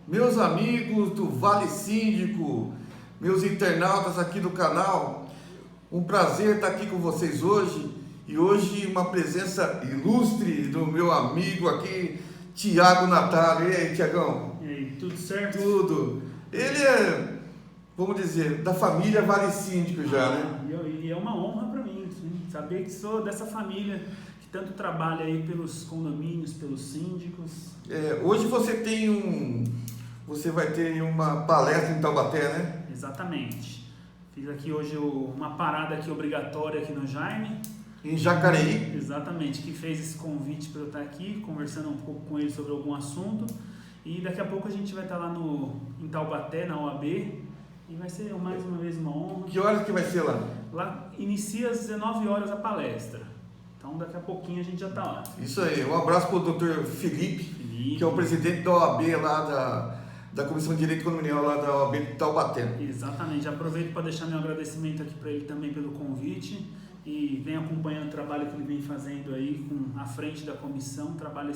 Meus amigos do Vale Síndico, meus internautas aqui do canal, um prazer estar aqui com vocês hoje. E hoje uma presença ilustre do meu amigo aqui, Tiago Natália. E aí, Tiagão? E aí, tudo certo? Tudo. Ele é, vamos dizer, da família Vale Síndico já, né? E é uma honra para mim, sim, saber que sou dessa família que tanto trabalha aí pelos condomínios, pelos síndicos. Hoje você vai ter uma palestra em Taubaté, né? Exatamente. Fiz aqui hoje uma parada aqui obrigatória aqui no Jaime. Em Jacareí. Exatamente, que fez esse convite para eu estar aqui, conversando um pouco com ele sobre algum assunto. E daqui a pouco a gente vai estar lá em Taubaté, na OAB, e vai ser mais uma vez uma honra. Que horas que vai ser lá? Lá inicia às 19 horas a palestra. Então daqui a pouquinho a gente já está lá. Isso aí, um abraço para o Dr. Felipe, que é o presidente da OAB lá da Comissão de Direito Condominial lá da OAB de Taubaté. Exatamente, aproveito para deixar meu agradecimento aqui para ele também pelo convite e vem acompanhando o trabalho que ele vem fazendo aí à frente da comissão, um trabalho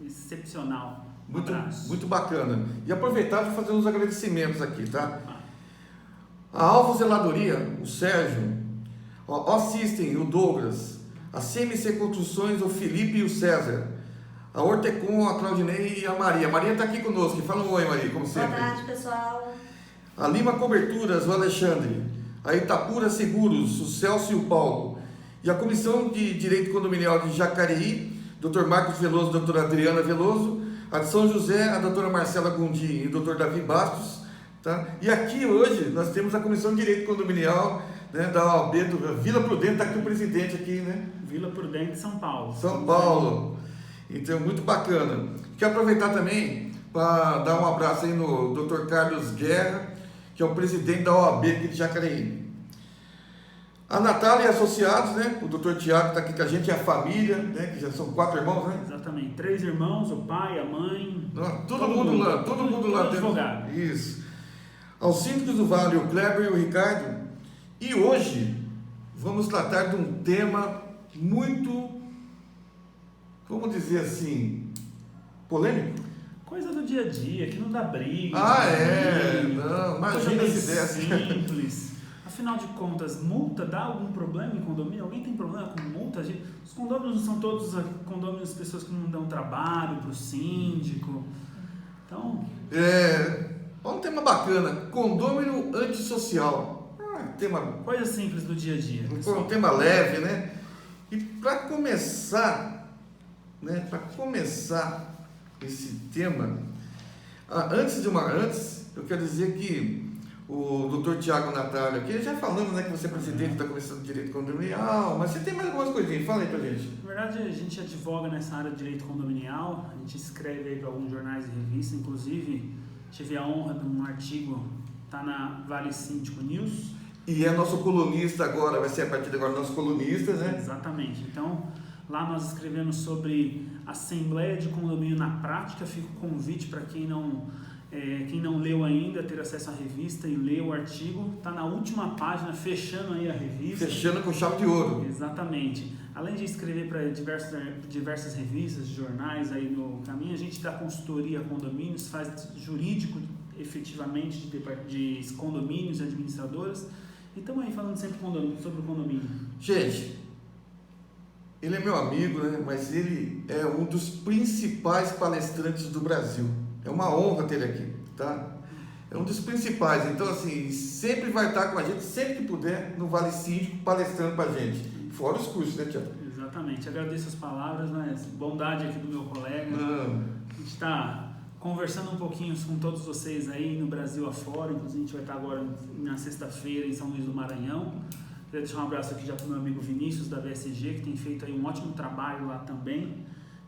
excepcional. Muito bacana. E aproveitar para fazer uns agradecimentos aqui, tá? A Alvo Zeladoria, o Sérgio, a O-System, o Douglas, a CMC Construções, o Felipe e o César, a Ortecom, a Claudinei e a Maria. A Maria está aqui conosco. Fala um oi, Maria, como sempre. Boa tarde, pessoal. A Lima Coberturas, o Alexandre, a Itapura Seguros, o Celso e o Paulo, e a Comissão de Direito Condominial de Jacareí, Dr. Marcos Veloso, doutora Adriana Veloso, a de São José, a doutora Marcela Gundi e o Dr. Davi Bastos. Tá? E aqui hoje nós temos a Comissão de Direito Condominial, né, da OAB do Vila Prudente, está aqui o presidente aqui, né? Vila Prudente, São Paulo. São Paulo. Então, muito bacana. Quero aproveitar também para dar um abraço aí no Dr. Carlos Guerra, que é o presidente da OAB aqui de Jacareí. A Natália e Associados, né? O Dr. Tiago está aqui com a gente, e a família, né? Que já são 4 irmãos, né? Exatamente, 3 irmãos, o pai, a mãe. Todo mundo lá. Advogado. Isso. Aos síndicos do Vale, o Kleber e o Ricardo. E hoje vamos tratar de um tema muito, vamos dizer assim, polêmico. Coisa do dia a dia, que não dá briga. Não, imagina se desse. Simples. Afinal de contas, multa dá algum problema em condomínio? Alguém tem problema com multa? Os condomínios não são todos condomínios de pessoas que não dão trabalho para o síndico. Então... Um tema bacana, condômino antissocial. Coisa simples do dia a dia. Um tema leve, né? E para começar esse tema, antes eu quero dizer que o Dr. Tiago Natália, que já falamos, né, que você é presidente da Comissão de Direito Condominial, mas você tem mais algumas coisinhas, fala aí pra gente. Na verdade, a gente advoga nessa área de direito condominial, a gente escreve aí para alguns jornais e revistas, inclusive tive a honra de um artigo, tá na Vale Síndico News. E é nosso colunista agora, vai ser a partir de agora nosso colunista, né? Exatamente. Então, lá nós escrevemos sobre Assembleia de Condomínio na Prática. Fica o convite para quem não leu ainda, ter acesso à revista e ler o artigo. Está na última página, fechando aí a revista. Fechando com chave de ouro. Exatamente. Além de escrever para diversas revistas, jornais aí no caminho, a gente dá consultoria a condomínios, faz jurídico efetivamente de condomínios e administradoras. E estamos aí falando sempre sobre o condomínio. Gente, ele é meu amigo, né? Mas ele é um dos principais palestrantes do Brasil. É uma honra ter ele aqui, tá? É um dos principais. Então, assim, sempre vai estar com a gente, sempre que puder, no Vale Síndico, palestrando pra gente. Fora os cursos, né, Tiago? Exatamente. Agradeço as palavras, mas bondade aqui do meu colega. A gente está conversando um pouquinho com todos vocês aí no Brasil afora. Inclusive, a gente vai estar agora na sexta-feira em São Luís do Maranhão. Queria deixar um abraço aqui já para o meu amigo Vinícius, da VSG, que tem feito aí um ótimo trabalho lá também.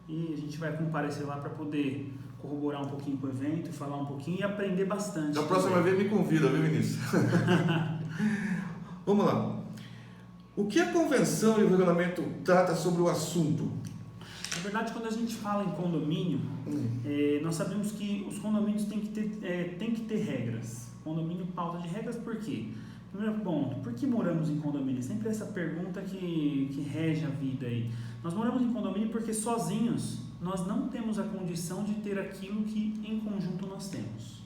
E a gente vai comparecer lá para poder corroborar um pouquinho com o evento, falar um pouquinho e aprender bastante. Da próxima vez me convida, viu, Vinícius? Vamos lá. O que a convenção e o regulamento trata sobre o assunto? Na verdade, quando a gente fala em condomínio, nós sabemos que os condomínios têm que ter regras. Condomínio pauta de regras por quê? Primeiro ponto, por que moramos em condomínio? Sempre essa pergunta que rege a vida aí. Nós moramos em condomínio porque sozinhos nós não temos a condição de ter aquilo que em conjunto nós temos.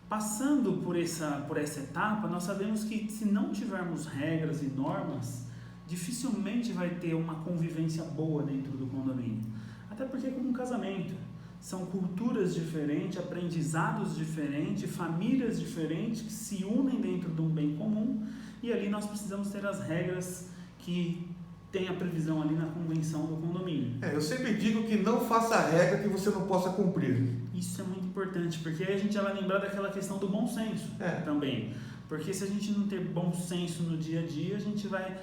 Passando por essa etapa, nós sabemos que se não tivermos regras e normas, dificilmente vai ter uma convivência boa dentro do condomínio. Até porque é como um casamento. São culturas diferentes, aprendizados diferentes, famílias diferentes que se unem dentro de um bem comum, e ali nós precisamos ter as regras que tem a previsão ali na convenção do condomínio. Eu sempre digo que não faça regra que você não possa cumprir. Isso é muito importante, porque aí a gente já vai lembrar daquela questão do bom senso também. Porque se a gente não ter bom senso no dia a dia, a gente vai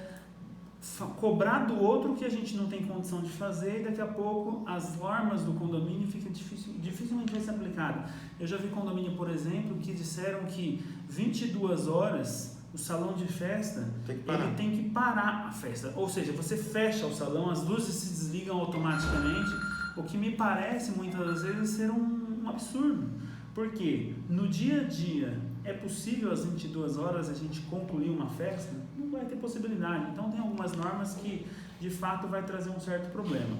cobrar do outro o que a gente não tem condição de fazer, e daqui a pouco as normas do condomínio dificilmente vai ser aplicada. Eu já vi condomínio, por exemplo, que disseram que 22 horas o salão de festa ele tem que parar a festa, ou seja, você fecha o salão, as luzes se desligam automaticamente, o que me parece muitas das vezes ser um absurdo, porque no dia a dia é possível às 22 horas a gente concluir uma festa? Não vai ter possibilidade. Então tem algumas normas que de fato vai trazer um certo problema.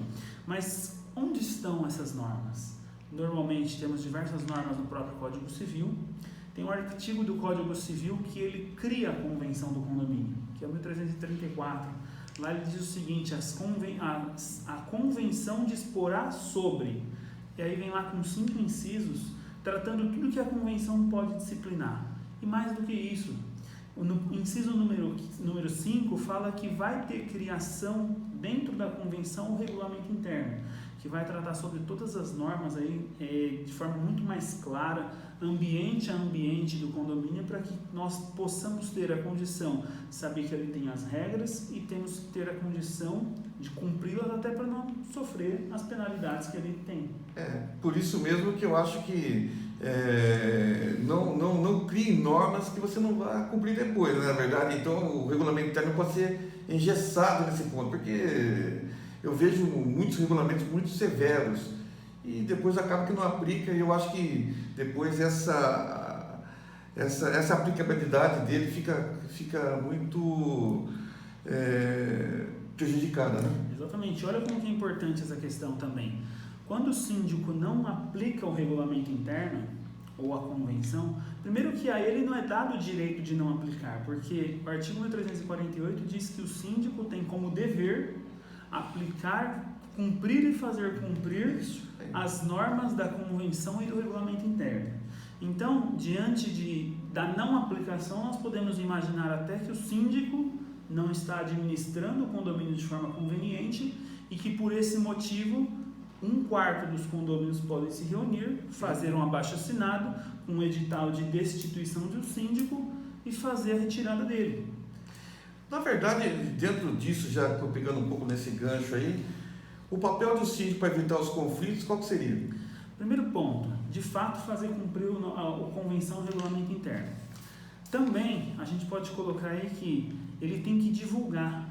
Mas onde estão essas normas? Normalmente temos diversas normas no próprio Código Civil. Tem um artigo do Código Civil que ele cria a Convenção do Condomínio, que é o 1334. Lá ele diz o seguinte: a Convenção disporá sobre, e aí vem lá com 5 incisos, tratando tudo que a Convenção pode disciplinar. E mais do que isso, no inciso número 5 fala que vai ter criação dentro da Convenção o regulamento interno, que vai tratar sobre todas as normas aí, de forma muito mais clara, ambiente a ambiente do condomínio, para que nós possamos ter a condição de saber que ele tem as regras e temos que ter a condição de cumpri-las, até para não sofrer as penalidades que ele tem. Por isso mesmo que eu acho que não crie normas que você não vai cumprir depois, né? Na verdade. Então o regulamento interno pode ser engessado nesse ponto, porque eu vejo muitos regulamentos muito severos e depois acaba que não aplica, e eu acho que depois essa aplicabilidade dele fica muito prejudicada, né? Exatamente. Olha como que é importante essa questão também. Quando o síndico não aplica o regulamento interno ou a convenção, primeiro que a ele não é dado o direito de não aplicar, porque o artigo 1348 diz que o síndico tem como dever aplicar, cumprir e fazer cumprir as normas da convenção e do regulamento interno. Então, diante da não aplicação, nós podemos imaginar até que o síndico não está administrando o condomínio de forma conveniente e que por esse motivo 1/4 dos condôminos podem se reunir, fazer um abaixo-assinado, um edital de destituição do síndico e fazer a retirada dele. Na verdade, dentro disso, já estou pegando um pouco nesse gancho aí, o papel do síndico para evitar os conflitos, qual que seria? Primeiro ponto, de fato fazer cumprir a convenção e o regulamento interno. Também a gente pode colocar aí que ele tem que divulgar.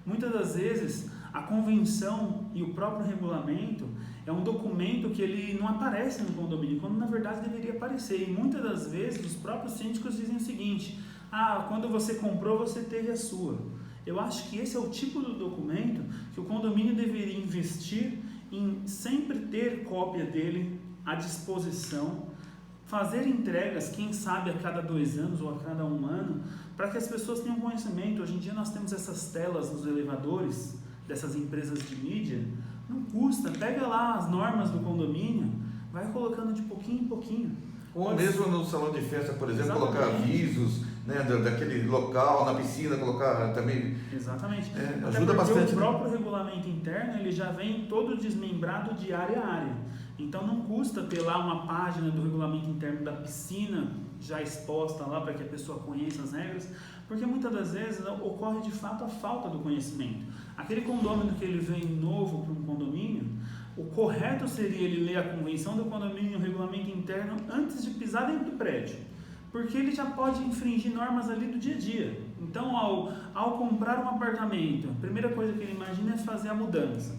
Muitas das vezes a convenção e o próprio regulamento é um documento que ele não aparece no condomínio, quando na verdade deveria aparecer. E muitas das vezes os próprios síndicos dizem o seguinte: quando você comprou, você teve a sua. Eu acho que esse é o tipo do documento que o condomínio deveria investir em sempre ter cópia dele à disposição, fazer entregas, quem sabe a cada 2 anos ou a cada 1 ano, para que as pessoas tenham conhecimento. Hoje em dia nós temos essas telas nos elevadores dessas empresas de mídia, não custa, pega lá as normas do condomínio, vai colocando de pouquinho em pouquinho. Ou mesmo no salão de festa, por exemplo, colocar avisos, né, daquele local, na piscina, colocar também. Exatamente. Ajuda bastante. O próprio regulamento interno ele já vem todo desmembrado de área a área. Então não custa ter lá uma página do regulamento interno da piscina já exposta lá para que a pessoa conheça as regras, porque muitas das vezes ocorre de fato a falta do conhecimento. Aquele condômino que ele vem novo para um condomínio, o correto seria ele ler a convenção do condomínio e o regulamento interno antes de pisar dentro do prédio, porque ele já pode infringir normas ali do dia a dia. Então, ao comprar um apartamento, a primeira coisa que ele imagina é fazer a mudança.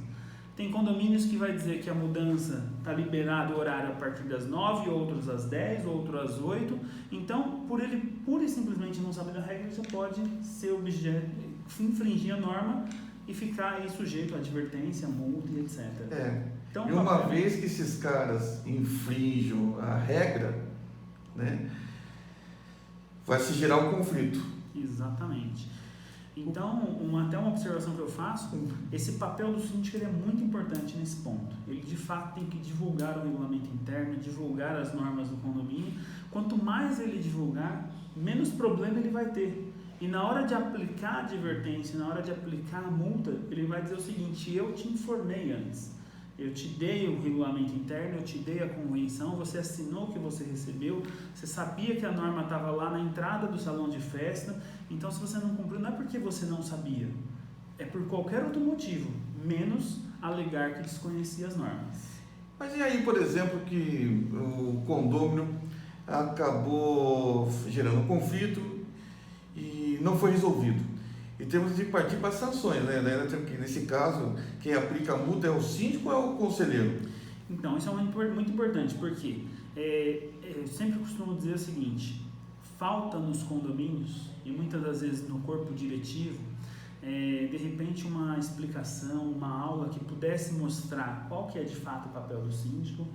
Tem condomínios que vai dizer que a mudança está liberado o horário a partir das 9, outros às 10, outros às 8. Então, por ele pura e simplesmente não saber da regra, ele já pode ser objeto, infringir a norma e ficar aí sujeito a advertência, multa e etc. Então, Então, e uma vez que esses caras infringem a regra, né, vai se gerar um conflito. Exatamente. Então, até uma observação que eu faço, esse papel do síndico ele é muito importante nesse ponto. Ele, de fato, tem que divulgar o regulamento interno, divulgar as normas do condomínio. Quanto mais ele divulgar, menos problema ele vai ter. E na hora de aplicar a advertência, na hora de aplicar a multa, ele vai dizer o seguinte: eu te informei antes. Eu te dei o regulamento interno, eu te dei a convenção, você assinou o que você recebeu, você sabia que a norma estava lá na entrada do salão de festa, então se você não cumpriu, não é porque você não sabia, é por qualquer outro motivo, menos alegar que desconhecia as normas. Mas e aí, por exemplo, que o condômino acabou gerando um conflito e não foi resolvido? E temos de partir para as sanções, né? Nesse caso, quem aplica a multa é o síndico ou é o conselheiro? Então, isso é muito importante, porque eu sempre costumo dizer o seguinte: falta nos condomínios, e muitas das vezes no corpo diretivo, de repente uma explicação, uma aula que pudesse mostrar qual que é de fato o papel do síndico,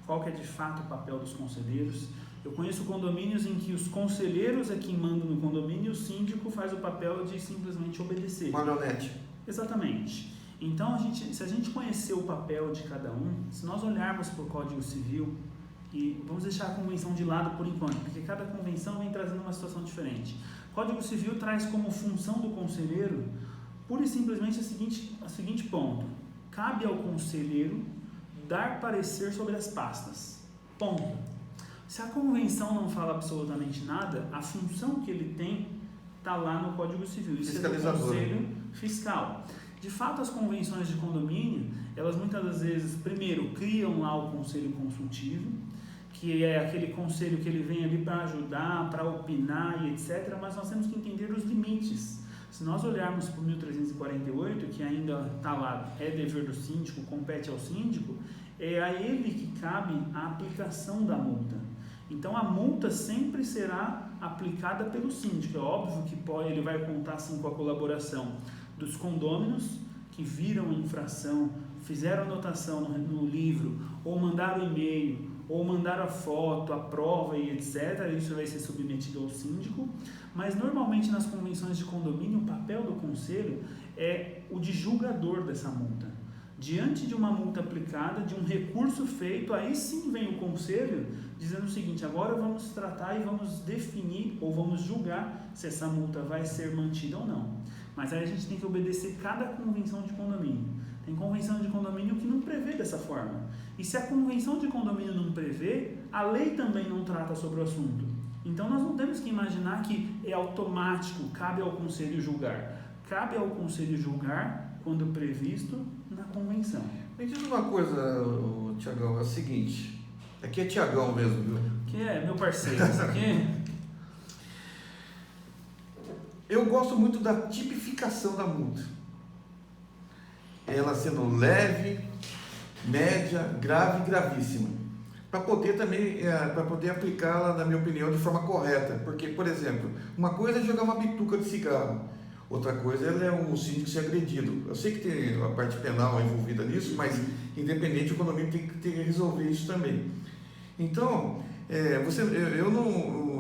qual que é de fato o papel dos conselheiros. Eu conheço condomínios em que os conselheiros é quem mandam no condomínio e o síndico faz o papel de simplesmente obedecer. Marionete. Exatamente. Então, se a gente conhecer o papel de cada um, se nós olharmos para o Código Civil, e vamos deixar a convenção de lado por enquanto, porque cada convenção vem trazendo uma situação diferente. O Código Civil traz como função do conselheiro, pura e simplesmente o seguinte ponto: cabe ao conselheiro dar parecer sobre as pastas. Ponto. Se a convenção não fala absolutamente nada, a função que ele tem está lá no Código Civil. Isso é do Conselho Fiscal. De fato, as convenções de condomínio, elas muitas das vezes, primeiro, criam lá o Conselho Consultivo, que é aquele conselho que ele vem ali para ajudar, para opinar e etc., mas nós temos que entender os limites. Se nós olharmos para o 1348, que ainda está lá, é dever do síndico, compete ao síndico, é a ele que cabe a aplicação da multa. Então a multa sempre será aplicada pelo síndico. É óbvio que ele vai contar sim com a colaboração dos condôminos que viram a infração, fizeram anotação no livro, ou mandaram e-mail, ou mandaram a foto, a prova e etc. Isso vai ser submetido ao síndico. Mas normalmente nas convenções de condomínio o papel do conselho é o de julgador dessa multa. Diante de uma multa aplicada, de um recurso feito, aí sim vem o conselho dizendo o seguinte: agora vamos tratar e vamos definir ou vamos julgar se essa multa vai ser mantida ou não. Mas aí a gente tem que obedecer cada convenção de condomínio. Tem convenção de condomínio que não prevê dessa forma. E se a convenção de condomínio não prevê, a lei também não trata sobre o assunto. Então nós não temos que imaginar que é automático, cabe ao conselho julgar. Cabe ao conselho julgar quando previsto na convenção. Me diz uma coisa, Tiagão, é o seguinte, aqui é Tiagão mesmo, viu? Que é meu parceiro, isso aqui. Eu gosto muito da tipificação da multa. Ela sendo leve, média, grave e gravíssima. Para poder também, para poder aplicá-la, na minha opinião, de forma correta. Porque, por exemplo, uma coisa é jogar uma bituca de cigarro. Outra coisa é um síndico ser agredido. Eu sei que tem a parte penal envolvida nisso, mas independente, o condomínio tem que resolver isso também. Então,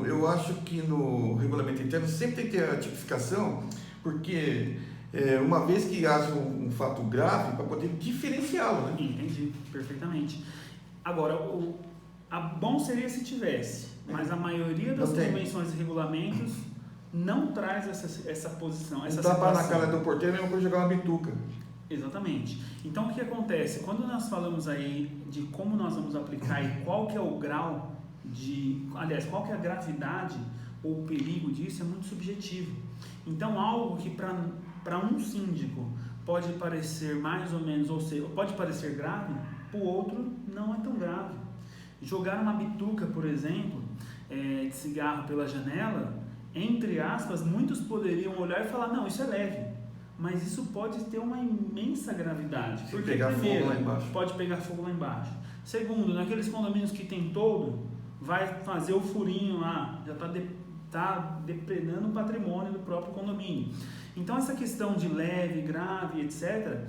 eu acho que no regulamento interno sempre tem que ter a tipificação, porque uma vez que haja um fato grave, para poder diferenciá-lo, né? Entendi, perfeitamente. Agora, bom seria se tivesse, mas a maioria das convenções e regulamentos não traz essa posição, essa situação. Tapar na cara do porteiro é a mesma coisa jogar uma bituca. Exatamente. Então, o que acontece? Quando nós falamos aí de como nós vamos aplicar e qual que é o grau qual que é a gravidade ou o perigo disso, é muito subjetivo. Então, algo que para um síndico pode parecer mais ou menos, ou seja, pode parecer grave, para o outro não é tão grave. Jogar uma bituca, por exemplo, de cigarro pela janela, entre aspas, muitos poderiam olhar e falar: não, isso é leve. Mas isso pode ter uma imensa gravidade. Porque, pegar primeiro, fogo lá embaixo. Pode pegar fogo lá embaixo. Segundo, naqueles condomínios que tem toldo, vai fazer o furinho lá, já está depredando o patrimônio do próprio condomínio. Então, essa questão de leve, grave, etc.,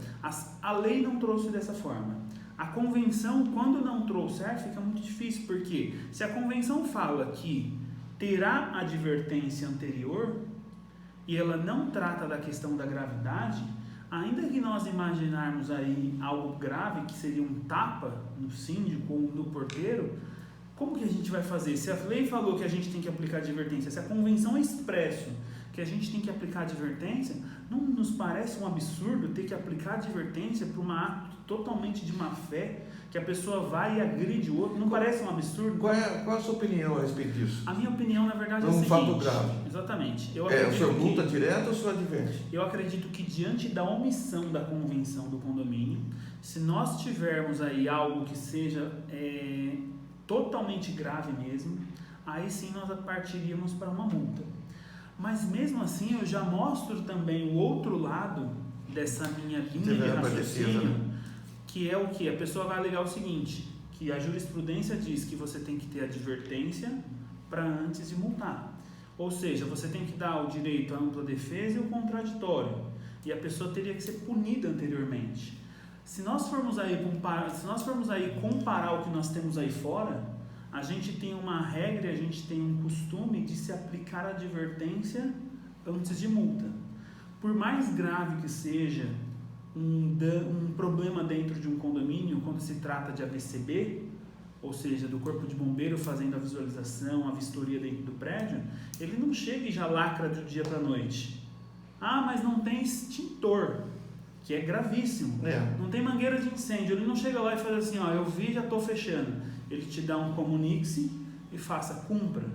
a lei não trouxe dessa forma. A convenção, quando não trouxer, fica muito difícil, porque se a convenção fala que terá advertência anterior e ela não trata da questão da gravidade, ainda que nós imaginarmos aí algo grave, que seria um tapa no síndico ou no porteiro, como que a gente vai fazer? Se a lei falou que a gente tem que aplicar advertência, se a convenção é expresso que a gente tem que aplicar advertência, não nos parece um absurdo ter que aplicar advertência para um ato totalmente de má fé, que a pessoa vai e agride o outro? Não parece um absurdo? Qual é a sua opinião a respeito disso? A minha opinião, na verdade, é um o seguinte. fato grave. Exatamente. O senhor multa direto ou o senhor adverte? Eu acredito que diante da omissão da convenção do condomínio, se nós tivermos aí algo que seja totalmente grave mesmo, aí sim nós partiríamos para uma multa. Mas mesmo assim eu já mostro também o outro lado dessa minha linha de raciocínio, que é o que? A pessoa vai alegar o seguinte, que a jurisprudência diz que você tem que ter advertência para antes de multar. Ou seja, você tem que dar o direito à ampla defesa e o contraditório. E a pessoa teria que ser punida anteriormente. Se nós formos aí comparar o que nós temos aí fora, a gente tem uma regra, a gente tem um costume de se aplicar advertência antes de multa. Por mais grave que seja um problema dentro de um condomínio, quando se trata de ABCB, ou seja, do corpo de bombeiro fazendo a visualização, a vistoria dentro do prédio, ele não chega e já lacra do dia para a noite. Ah, mas não tem extintor, que é gravíssimo. Não tem mangueira de incêndio. Ele não chega lá e faz assim, ó, eu vi, já estou fechando. Ele te dá um comunique-se e faça, cumpra.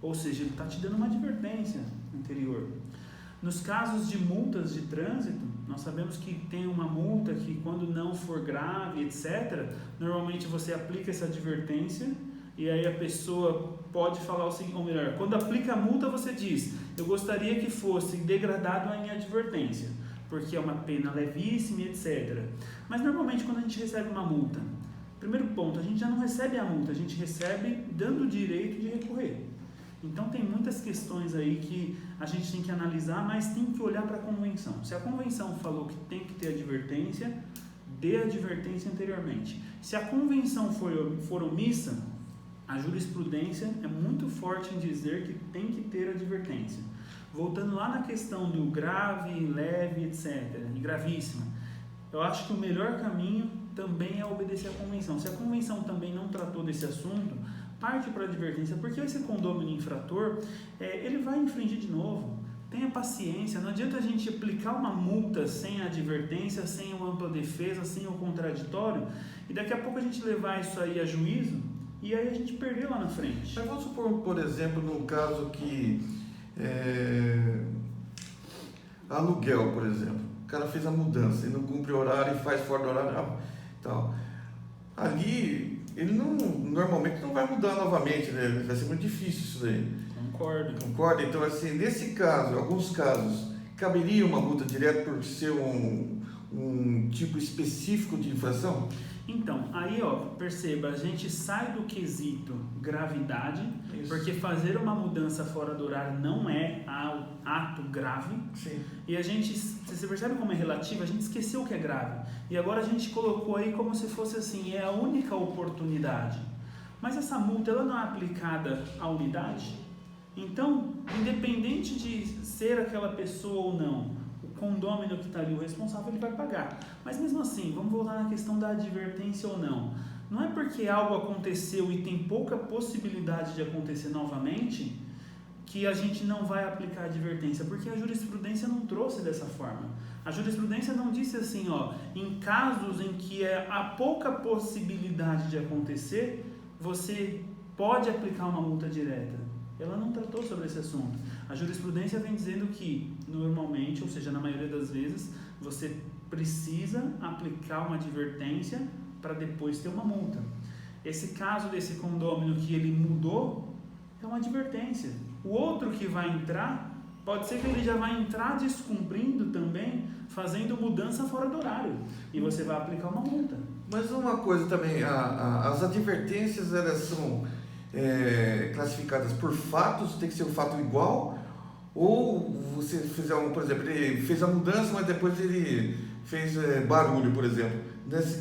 Ou seja, ele está te dando uma advertência anterior. Nos casos de multas de trânsito, nós sabemos que tem uma multa que, quando não for grave, etc., normalmente você aplica essa advertência e aí a pessoa pode falar o seguinte, ou melhor, quando aplica a multa você diz, eu gostaria que fosse degradado em advertência, porque é uma pena levíssima, etc. Mas normalmente quando a gente recebe uma multa, primeiro ponto, a gente já não recebe a multa, a gente recebe dando o direito de recorrer. Então tem muitas questões aí que a gente tem que analisar, mas tem que olhar para a convenção. Se a convenção falou que tem que ter advertência, dê advertência anteriormente. Se a convenção for omissa, a jurisprudência é muito forte em dizer que tem que ter advertência. Voltando lá na questão do grave, leve, etc., e gravíssima, eu acho que o melhor caminho também é obedecer à convenção. Se a convenção também não tratou desse assunto, parte para a advertência, porque esse condômino infrator, ele vai infringir de novo. Tenha paciência, não adianta a gente aplicar uma multa sem a advertência, sem uma ampla defesa, sem o contraditório, e daqui a pouco a gente levar isso aí a juízo, e aí a gente perder lá na frente. Mas vamos supor, por exemplo, no caso que aluguel, por exemplo, o cara fez a mudança e não cumpre horário e faz fora do horário, tal. Ali ele normalmente não vai mudar novamente, né? Vai ser muito difícil isso daí. Concordo. Então, assim, nesse caso, alguns casos, caberia uma multa direta por ser um tipo específico de infração? Então, aí, perceba, a gente sai do quesito gravidade, isso, porque fazer uma mudança fora do horário não é ato grave. Sim. E a gente, você percebe como é relativo? A gente esqueceu o que é grave. E agora a gente colocou aí como se fosse assim, é a única oportunidade. Mas essa multa, ela não é aplicada à unidade? Então, independente de ser aquela pessoa ou não, o condômino que está ali, o responsável, ele vai pagar. Mas mesmo assim, vamos voltar na questão da advertência ou não. Não é porque algo aconteceu e tem pouca possibilidade de acontecer novamente que a gente não vai aplicar a advertência, porque a jurisprudência não trouxe dessa forma. A jurisprudência não disse assim, em casos em que há pouca possibilidade de acontecer, você pode aplicar uma multa direta. Ela não tratou sobre esse assunto. A jurisprudência vem dizendo que, normalmente, ou seja, na maioria das vezes, você precisa aplicar uma advertência para depois ter uma multa. Esse caso desse condômino que ele mudou, é uma advertência. O outro que vai entrar, pode ser que ele já vai entrar descumprindo também, fazendo mudança fora do horário. E você vai aplicar uma multa. Mas uma coisa também, as advertências, elas são classificadas por fatos, tem que ser um fato igual, ou você fizer por exemplo, ele fez a mudança, mas depois ele fez barulho, por exemplo.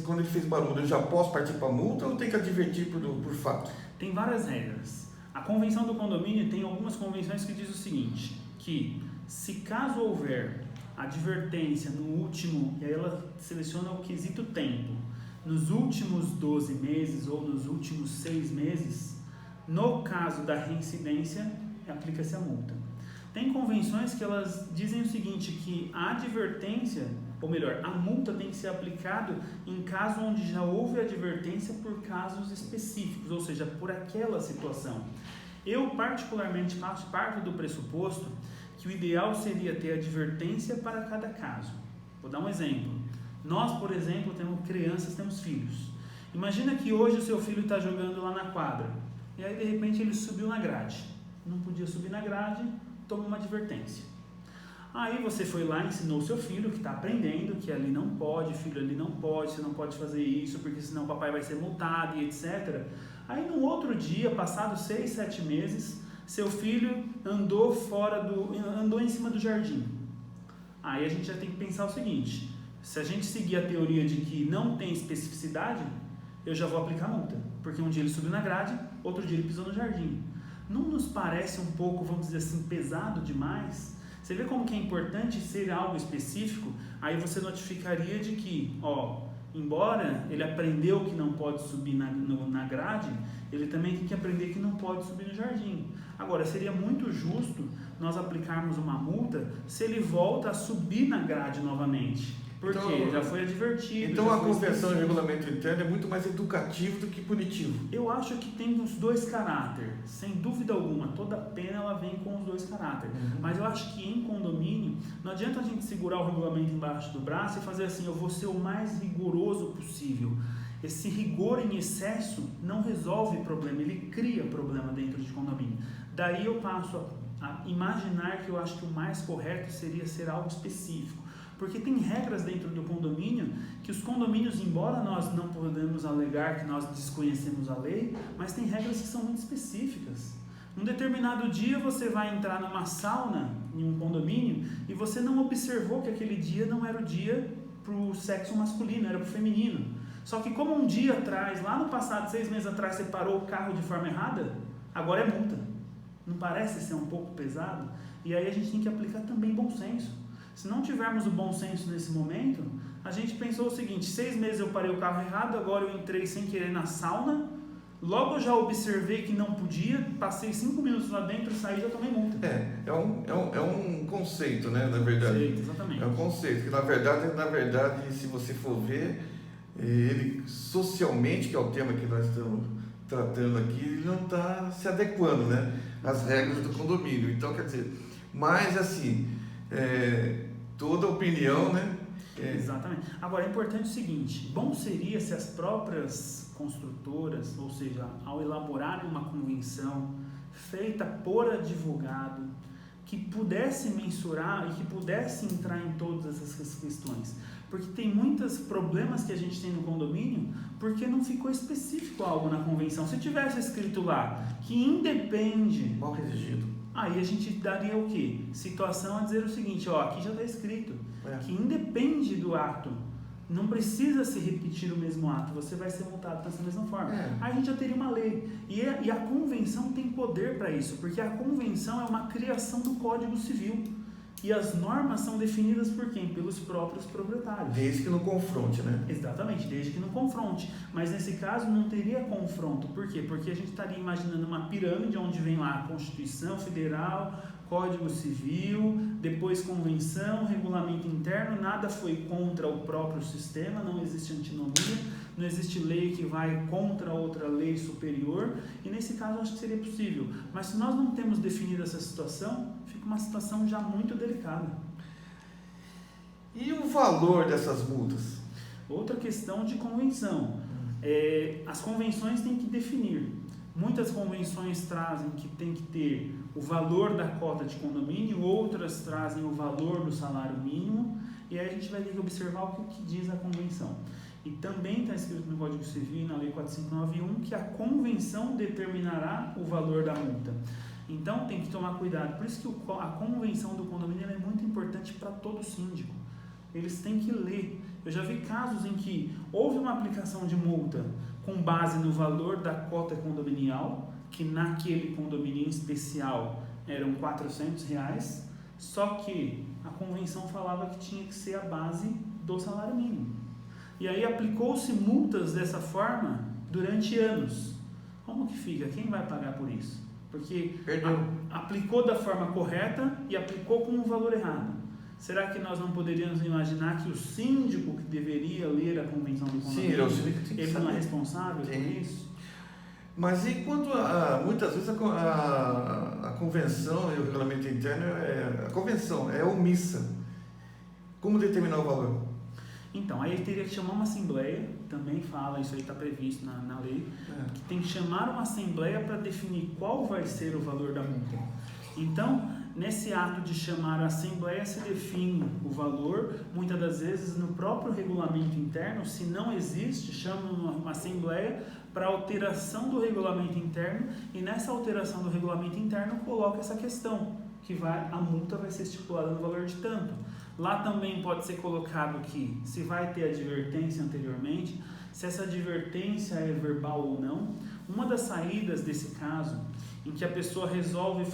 quando ele fez barulho, eu já posso partir para multa ou tem que advertir por fato? Tem várias regras. A convenção do condomínio tem algumas convenções que diz o seguinte, que se caso houver advertência no último, e aí ela seleciona o quesito tempo, nos últimos 12 meses ou nos últimos 6 meses, no caso da reincidência, aplica-se a multa. Tem convenções que elas dizem o seguinte, que a advertência, ou melhor, a multa tem que ser aplicada em caso onde já houve advertência por casos específicos, ou seja, por aquela situação. Eu particularmente parto do pressuposto que o ideal seria ter advertência para cada caso. Vou dar um exemplo. Nós, por exemplo, temos crianças, temos filhos. Imagina que hoje o seu filho está jogando lá na quadra, e aí de repente ele subiu na grade. Não podia subir na grade, toma uma advertência. Aí você foi lá e ensinou o seu filho, que está aprendendo, que ali não pode, filho, ali não pode, você não pode fazer isso, porque senão o papai vai ser multado e etc. Aí no outro dia, passados 6, 7 meses, seu filho andou em cima do jardim. Aí a gente já tem que pensar o seguinte, se a gente seguir a teoria de que não tem especificidade, eu já vou aplicar multa, porque um dia ele subiu na grade, outro dia ele pisou no jardim. Não nos parece um pouco, vamos dizer assim, pesado demais? Você vê como que é importante ser algo específico? Aí você notificaria de que, embora ele aprendeu que não pode subir na grade, ele também tem que aprender que não pode subir no jardim. Agora, seria muito justo nós aplicarmos uma multa se ele volta a subir na grade novamente. Porque então, já foi advertido. Então a convenção e regulamento interno é muito mais educativo do que punitivo. Eu acho que tem os dois caráteres, sem dúvida alguma. Toda pena ela vem com os dois caráteres. Mas eu acho que em condomínio, não adianta a gente segurar o regulamento embaixo do braço e fazer assim, eu vou ser o mais rigoroso possível. Esse rigor em excesso não resolve problema, ele cria problema dentro de condomínio. Daí eu passo a imaginar que eu acho que o mais correto seria ser algo específico. Porque tem regras dentro do condomínio, que os condomínios, embora nós não podemos alegar que nós desconhecemos a lei, mas tem regras que são muito específicas. Num determinado dia você vai entrar numa sauna em um condomínio e você não observou que aquele dia não era o dia para o sexo masculino, era para o feminino. Só que como um dia atrás, lá no passado, 6 meses atrás, você parou o carro de forma errada, agora é multa. Não parece ser um pouco pesado? E aí a gente tem que aplicar também bom senso. Se não tivermos o bom senso nesse momento, a gente pensou o seguinte, 6 meses eu parei o carro errado, agora eu entrei sem querer na sauna, logo eu já observei que não podia, passei 5 minutos lá dentro, saí e já tomei multa. É um conceito, né, na verdade. Conceito, exatamente. É um conceito, que na verdade, se você for ver, ele socialmente, que é o tema que nós estamos tratando aqui, ele não está se adequando, né, às regras do condomínio. Então, quer dizer, mas assim, toda opinião, né? Exatamente. Agora, é importante o seguinte, bom seria se as próprias construtoras, ou seja, ao elaborarem uma convenção feita por advogado, que pudesse mensurar e que pudesse entrar em todas essas questões. Porque tem muitos problemas que a gente tem no condomínio, porque não ficou específico algo na convenção. Se tivesse escrito lá que independe... Mal redigido. Aí a gente daria o quê? Situação a dizer o seguinte, aqui já está escrito, que independe do ato, não precisa se repetir o mesmo ato, você vai ser multado dessa mesma forma. Aí a gente já teria uma lei. E a convenção tem poder para isso, porque a convenção é uma criação do Código Civil. E as normas são definidas por quem? Pelos próprios proprietários. Desde que não confronte, né? Exatamente, desde que não confronte. Mas nesse caso não teria confronto. Por quê? Porque a gente estaria imaginando uma pirâmide onde vem lá a Constituição Federal, Código Civil, depois Convenção, Regulamento Interno, nada foi contra o próprio sistema, não existe antinomia, não existe lei que vai contra outra lei superior, e nesse caso eu acho que seria possível. Mas se nós não temos definido essa situação, fica uma situação já muito delicada. E o valor dessas multas? Outra questão de convenção. As convenções têm que definir. Muitas convenções trazem que tem que ter o valor da cota de condomínio, outras trazem o valor do salário mínimo, e aí a gente vai ter que observar o que diz a convenção. E também está escrito no Código Civil e na Lei 4591 que a convenção determinará o valor da multa. Então tem que tomar cuidado. Por isso que a convenção do condomínio é muito importante para todo síndico. eles têm que ler. Eu já vi casos em que houve uma aplicação de multa com base no valor da cota condominial, que naquele condomínio especial eram R$400, só que a convenção falava que tinha que ser a base do salário mínimo. E aí aplicou-se multas dessa forma durante anos. Como que fica? Quem vai pagar por isso? Porque aplicou da forma correta e aplicou com um valor errado. Será que nós não poderíamos imaginar que o síndico que deveria ler a convenção do condomínio, ele não é responsável por isso? Mas e quanto muitas vezes a convenção e o regulamento interno, a convenção é omissa. Como determinar o valor? Então, aí teria que chamar uma assembleia, também fala, isso aí está previsto na lei, que tem que chamar uma assembleia para definir qual vai ser o valor da multa. Então, nesse ato de chamar a assembleia se define o valor, muitas das vezes no próprio regulamento interno, se não existe, chama uma assembleia para alteração do regulamento interno e nessa alteração do regulamento interno coloca essa questão, que a multa vai ser estipulada no valor de tanto. Lá também pode ser colocado que se vai ter advertência anteriormente, se essa advertência é verbal ou não. Uma das saídas desse caso, em que a pessoa resolve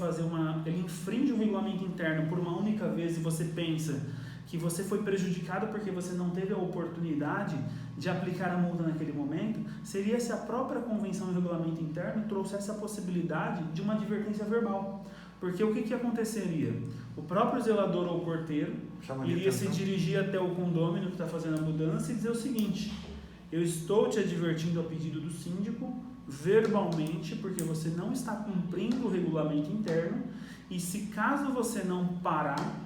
ele infringe o regulamento interno por uma única vez e você pensa que você foi prejudicado porque você não teve a oportunidade de aplicar a multa naquele momento, seria se a própria convenção e regulamento interno trouxesse a possibilidade de uma advertência verbal. Porque o que aconteceria? O próprio zelador ou porteiro iria se dirigir até o condômino que está fazendo a mudança e dizer o seguinte: eu estou te advertindo a pedido do síndico, verbalmente, porque você não está cumprindo o regulamento interno, e se caso você não parar,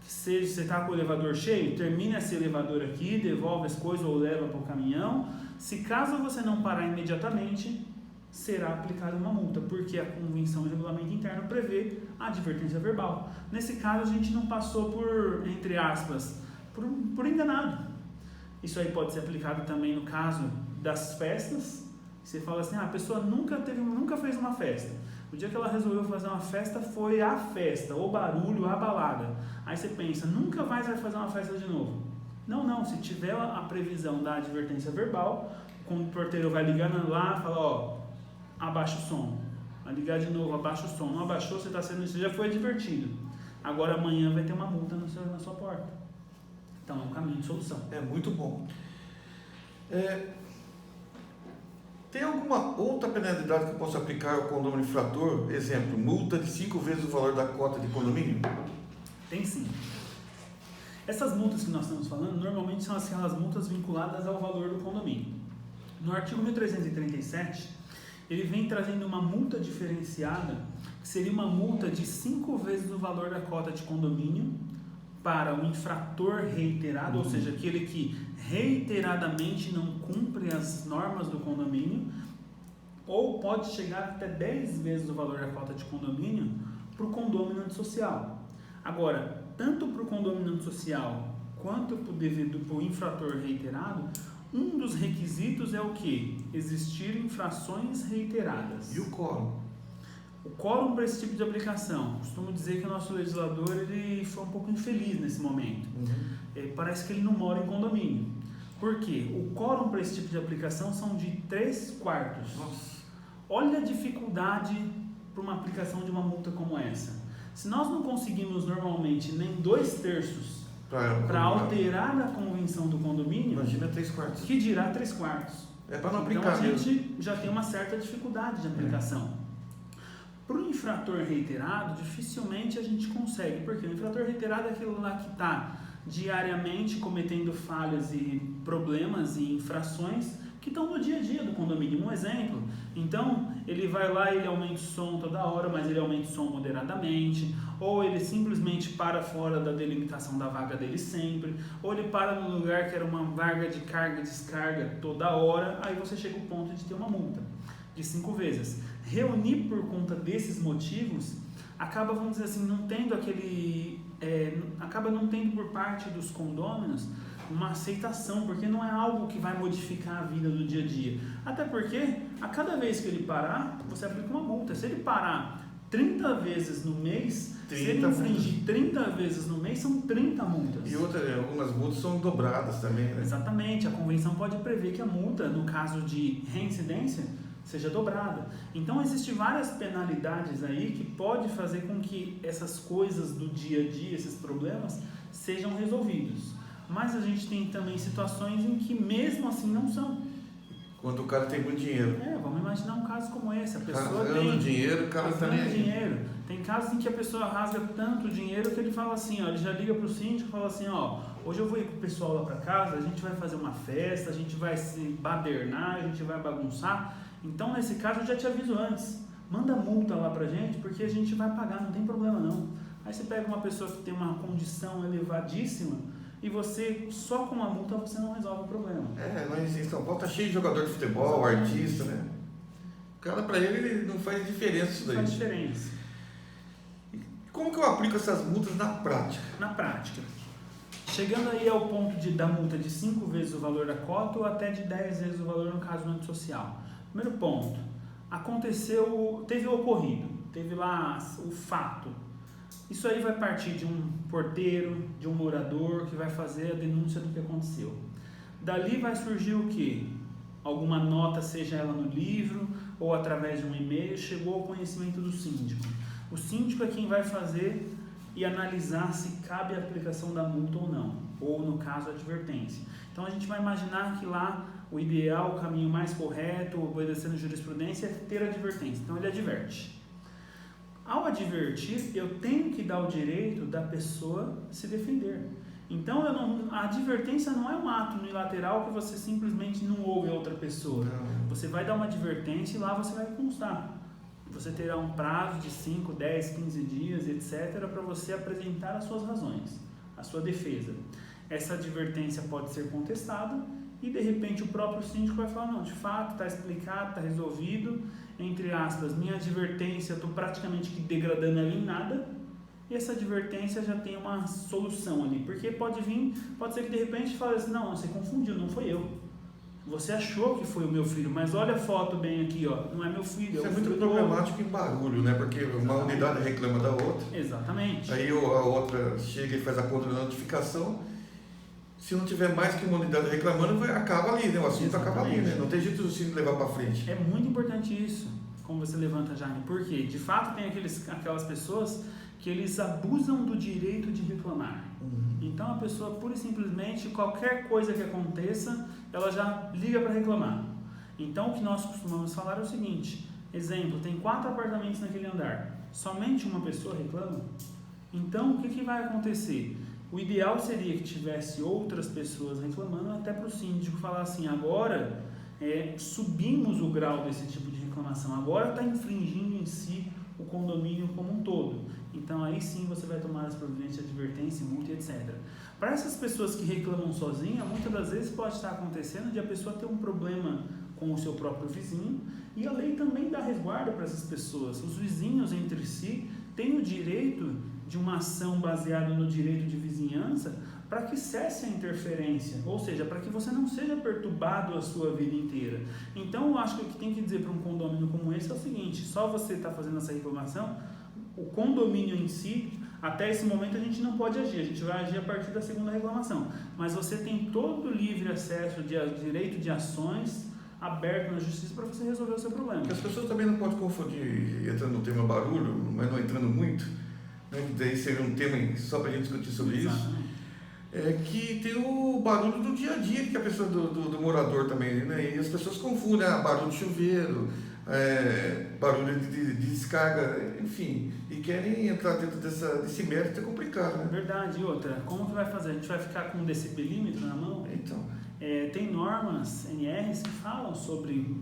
seja você está com o elevador cheio, termina esse elevador aqui, devolve as coisas ou leva para o caminhão. Se caso você não parar imediatamente, será aplicada uma multa, porque a convenção e regulamento interno prevê a advertência verbal. Nesse caso, a gente não passou por, entre aspas, por enganado. Isso aí pode ser aplicado também no caso das festas. Você fala assim, a pessoa nunca fez uma festa. O dia que ela resolveu fazer uma festa foi a festa, o barulho, a balada. Aí você pensa, nunca mais vai fazer uma festa de novo. Não, se tiver a previsão da advertência verbal, quando o porteiro vai ligar lá, fala, abaixa o som. Vai ligar de novo, abaixa o som. Não abaixou, você já foi advertido. Agora amanhã vai ter uma multa na sua porta. Então é um caminho de solução. É muito bom. Tem alguma outra penalidade que eu possa aplicar ao condomínio infrator? Exemplo, multa de 5 vezes o valor da cota de condomínio? Tem sim. Essas multas que nós estamos falando, normalmente são aquelas multas vinculadas ao valor do condomínio. No artigo 1337, ele vem trazendo uma multa diferenciada, que seria uma multa de 5 vezes o valor da cota de condomínio para o infrator reiterado, ou seja, aquele que reiteradamente não cumpre as normas do condomínio, ou pode chegar até 10 vezes o valor da cota de condomínio para o condomínio antissocial. Agora, tanto para o condomínio antissocial quanto para o infrator reiterado, um dos requisitos é o quê? Existir infrações reiteradas. E o quórum? O quórum para esse tipo de aplicação, costumo dizer que o nosso legislador ele foi um pouco infeliz nesse momento. Parece que ele não mora em condomínio. Por quê? O quórum para esse tipo de aplicação são de 3/4. Nossa. Olha a dificuldade para uma aplicação de uma multa como essa. Se nós não conseguimos normalmente nem 2/3 para alterar a convenção do condomínio, imagina 3/4. Que dirá 3/4. É para não aplicar. Então a gente já tem uma certa dificuldade de aplicação. Para o infrator reiterado, dificilmente a gente consegue, porque o infrator reiterado é aquele lá que está diariamente cometendo falhas e problemas e infrações que estão no dia a dia do condomínio. Um exemplo, então ele vai lá e ele aumenta o som toda hora, mas ele aumenta o som moderadamente, ou ele simplesmente para fora da delimitação da vaga dele sempre, ou ele para no lugar que era uma vaga de carga e descarga toda hora, aí você chega ao ponto de ter uma multa de 5 vezes. Reunir por conta desses motivos, acaba, vamos dizer assim, não tendo acaba não tendo por parte dos condôminos uma aceitação, porque não é algo que vai modificar a vida do dia a dia. Até porque, a cada vez que ele parar, você aplica uma multa. Se ele parar 30 vezes no mês, se ele 30 infringir multas. 30 vezes no mês, são 30 multas. E algumas multas são dobradas também, né? Exatamente, a convenção pode prever que a multa, no caso de reincidência, seja dobrada. Então, existem várias penalidades aí que pode fazer com que essas coisas do dia a dia, esses problemas, sejam resolvidos. Mas a gente tem também situações em que mesmo assim não são. Quando o cara tem muito dinheiro. Vamos imaginar um caso como esse. A pessoa Rasgando tem dinheiro, o cara tá nem aí. dinheiro. Tem casos em que a pessoa rasga tanto dinheiro que ele fala assim, ó, ele já liga pro síndico e fala assim, ó, hoje eu vou ir com o pessoal lá para casa, a gente vai fazer uma festa, a gente vai se badernar, a gente vai bagunçar. Então, nesse caso, eu já te aviso antes. Manda multa lá pra gente, porque a gente vai pagar, não tem problema não. Aí você pega uma pessoa que tem uma condição elevadíssima e você, só com a multa, você não resolve o problema. Mas em São Paulo tá cheio de jogador de futebol, artista, né? O cara, pra ele não faz diferença isso daí. Faz diferença. Como que eu aplico essas multas na prática? Na prática. Chegando aí ao ponto da multa de 5 vezes o valor da cota ou até de 10 vezes o valor no caso do antissocial. Primeiro ponto, teve o ocorrido, teve lá o fato. Isso aí vai partir de um porteiro, de um morador que vai fazer a denúncia do que aconteceu. Dali vai surgir o quê? Alguma nota, seja ela no livro ou através de um e-mail, chegou ao conhecimento do síndico. O síndico é quem vai fazer e analisar se cabe a aplicação da multa ou não, ou no caso a advertência. Então a gente vai imaginar que lá o ideal, o caminho mais correto, obedecendo jurisprudência, é ter advertência. Então ele adverte. Ao advertir, eu tenho que dar o direito da pessoa se defender. Então a advertência não é um ato unilateral que você simplesmente não ouve a outra pessoa. Não. Você vai dar uma advertência e lá você vai constar. Você terá um prazo de 5, 10, 15 dias, etc., para você apresentar as suas razões, a sua defesa. Essa advertência pode ser contestada e, de repente, o próprio síndico vai falar, não, de fato, está explicado, está resolvido, entre aspas, minha advertência, eu estou praticamente que degradando ela em nada, e essa advertência já tem uma solução ali, porque pode ser que, de repente, fale assim, não, você confundiu, não foi eu. Você achou que foi o meu filho, mas olha a foto bem aqui, ó. Não é meu filho. Isso é muito filho problemático em barulho, né? Porque uma unidade reclama da outra. Exatamente. Aí a outra chega e faz a contra-notificação. Se não tiver mais que uma unidade reclamando, acaba ali, né? O assunto acaba ali, né? Não tem jeito do síndico levar para frente. É muito importante isso, como você levanta, Jaime. Por quê? De fato, tem aquelas pessoas que eles abusam do direito de reclamar. Então a pessoa, pura e simplesmente, qualquer coisa que aconteça, ela já liga para reclamar. Então o que nós costumamos falar é o seguinte, exemplo, tem 4 apartamentos naquele andar, somente uma pessoa reclama? Então o que vai acontecer? O ideal seria que tivesse outras pessoas reclamando, até para o síndico falar assim, agora subimos o grau desse tipo de reclamação, agora está infringindo em si o condomínio como um todo. Então aí sim você vai tomar as providências de advertência, multa, etc. Para essas pessoas que reclamam sozinhas, muitas das vezes pode estar acontecendo de a pessoa ter um problema com o seu próprio vizinho, e a lei também dá resguardo para essas pessoas. Os vizinhos entre si têm o direito de uma ação baseada no direito de vizinhança para que cesse a interferência, ou seja, para que você não seja perturbado a sua vida inteira. Então eu acho que o que tem que dizer para um condomínio como esse é o seguinte, só você está fazendo essa reclamação, o condomínio em si, até esse momento a gente não pode agir, a gente vai agir a partir da segunda reclamação, mas você tem todo o livre acesso de direito de ações aberto na justiça para você resolver o seu problema. Porque as pessoas também não podem confundir, entrando no tema barulho, mas não entrando muito, né, que daí seria um tema só para a gente discutir sobre isso, que tem o barulho do dia a dia, que é a pessoa do morador também, né, e as pessoas confundem barulho de chuveiro, barulho de descarga, enfim, e querem entrar dentro desse mérito, é complicado, né? Verdade. E outra, como que vai fazer? A gente vai ficar com um decibelímetro na mão? Então. Tem normas NRs que falam sobre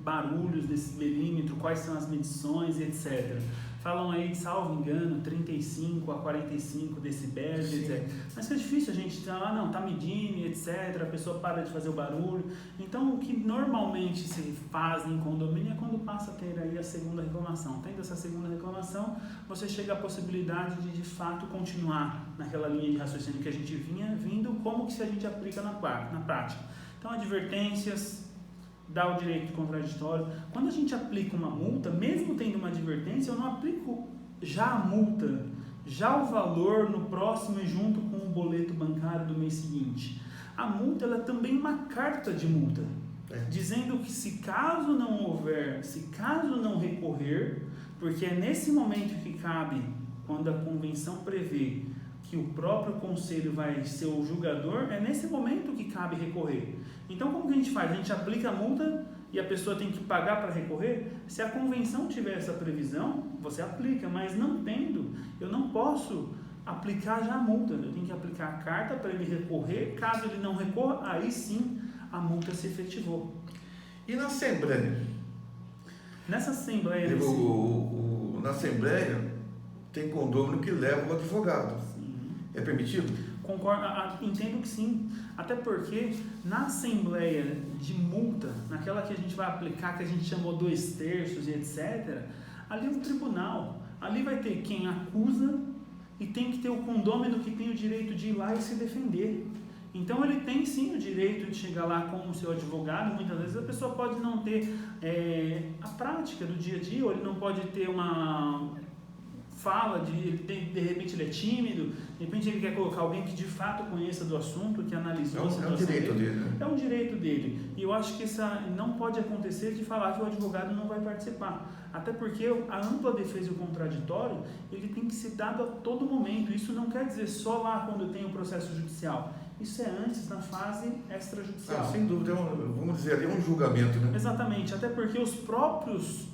barulhos, decibelímetro, quais são as medições, etc. Falam aí, salvo engano, 35 a 45 decibéis, etc. Mas é difícil a gente falar, não, tá medindo, etc. A pessoa para de fazer o barulho. Então, o que normalmente se faz em condomínio é quando passa a ter aí a segunda reclamação. Tendo essa segunda reclamação, você chega à possibilidade de fato continuar naquela linha de raciocínio que a gente vinha vindo, como que se a gente aplica na prática. Então, advertências, dá o direito de contraditório. Quando a gente aplica uma multa, mesmo tendo uma advertência, advertência, eu não aplico já a multa, já o valor no próximo e junto com o boleto bancário do mês seguinte. A multa ela é também uma carta de multa, dizendo que se caso não houver, se caso não recorrer, porque é nesse momento que cabe, quando a convenção prevê que o próprio conselho vai ser o julgador, é nesse momento que cabe recorrer. Então como que a gente faz? A gente aplica a multa e a pessoa tem que pagar para recorrer? Se a convenção tiver essa previsão, você aplica, mas não tendo, eu não posso aplicar já a multa, eu tenho que aplicar a carta para ele recorrer. Caso ele não recorra, aí sim a multa se efetivou. E na Assembleia? Nessa Assembleia... Na Assembleia tem condômino que leva o advogado. Sim. É permitido? Concordo, entendo que sim. Até porque na Assembleia de multa, naquela que a gente vai aplicar, que a gente chamou 2/3 e etc., ali é um tribunal. Ali vai ter quem acusa e tem que ter o condômino que tem o direito de ir lá e se defender. Então ele tem sim o direito de chegar lá com o seu advogado. Muitas vezes a pessoa pode não ter a prática do dia a dia, ou ele não pode ter uma fala, de repente ele é tímido, de repente ele quer colocar alguém que de fato conheça do assunto, que analisou a situação. É um direito dele, né? É um direito dele. E eu acho que não pode acontecer de falar que o advogado não vai participar. Até porque a ampla defesa e o contraditório, ele tem que ser dado a todo momento. Isso não quer dizer só lá quando tem o processo judicial. Isso é antes, na fase extrajudicial. Sem dúvida, vamos dizer ali, é um julgamento, né? Exatamente, até porque os próprios